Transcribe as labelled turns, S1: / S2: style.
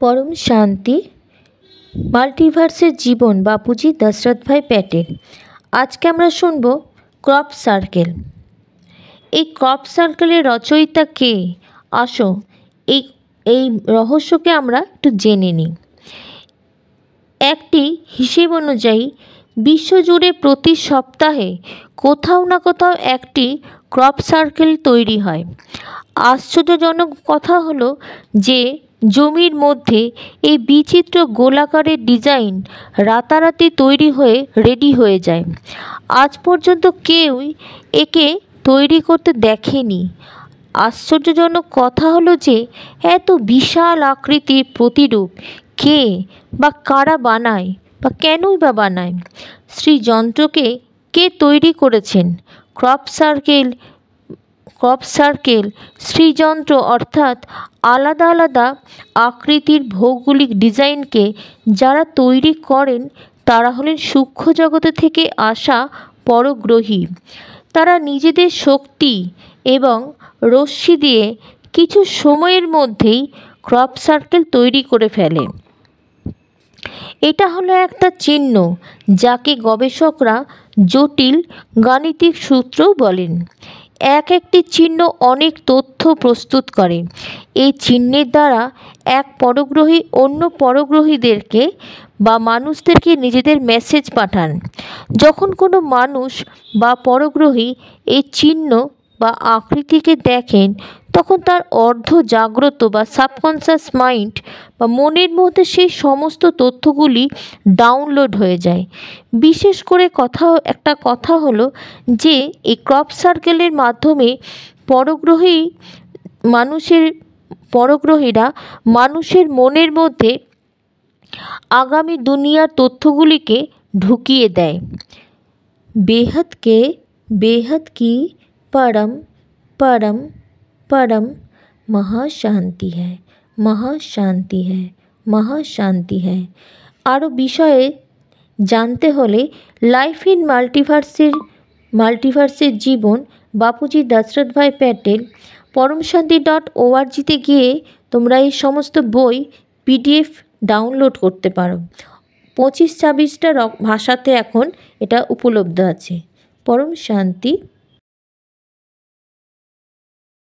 S1: পরম শান্তি মাল্টিভার্সের জীবন বাপুজি দশরথ ভাই প্যাটেল। আজকে আমরা শুনব ক্রপ সার্কেল। এই ক্রপ সার্কেলের রচয়িতা কে? আসো এই এই রহস্যকে আমরা একটু জেনে নিই। একটি হিসেব অনুযায়ী বিশ্বজুড়ে প্রতি সপ্তাহে কোথাও না কোথাও একটি ক্রপ সার্কেল তৈরি হয়। আশ্চর্যজনক কথা হলো যে জমির মধ্যে এই বিচিত্র গোলাকারের ডিজাইন রাতারাতি তৈরি হয়ে রেডি হয়ে যায়। আজ পর্যন্ত কেউই একে তৈরি করতে দেখেনি। আশ্চর্যজনক কথা হলো যে এত বিশাল আকৃতির প্রতিরূপ কে বা কারা বানায় বা কেনই বা বানায়? শ্রীযন্ত্রকে কে তৈরি করেছেন? ক্রপ সার্কেল শ্রীযন্ত্র অর্থাৎ আলাদা আলাদা আকৃতির ভৌগোলিক ডিজাইনকে যারা তৈরি করেন তারা হলেন সূক্ষ্ম জগতে থেকে আসা পরগ্রহী। তারা নিজেদের শক্তি এবং রশ্মি দিয়ে কিছু সময়ের মধ্যেই ক্রপ সার্কেল তৈরি করে ফেলে। এটা হলো একটা চিহ্ন যাকে গবেষকরা জটিল গাণিতিক সূত্র বলেন। একটি চিহ্ন অনেক তথ্য প্রস্তুত করে। এই চিহ্নের দ্বারা এক পরগ্রহী অন্য পরগ্রহীদেরকে বা মানুষদেরকে নিজেদের মেসেজ পাঠান। যখন কোনো মানুষ বা পরগ্রহী এই চিহ্ন বা আকৃতিকে দেখেন তখন তার অর্ধ জাগ্রত বা সাবকনশাস মাইন্ড বা মনের মধ্যে সেই সমস্ত তথ্যগুলি ডাউনলোড হয়ে যায়। বিশেষ করে একটা কথা হলো যে এই ক্রপ সার্কেলের মাধ্যমে পরগ্রহীরা মানুষের মনের মধ্যে আগামী দুনিয়ার তথ্যগুলিকে ঢুকিয়ে দেয়। बेहद की परम परम परम महाशांति है, महाशांति है, महाशांति है। आरो বিষয়ে জানতে হলে লাইফ ইন মাল্টিভার্সের জীবন বাপুজি দশরথ ভাই প্যাটেল poromshanti.org গিয়ে তোমরা এই সমস্ত বই PDF ডাউনলোড করতে পারো। 25-26টা ভাষাতে এখন এটা উপলব্ধ আছে। পরম শান্তি।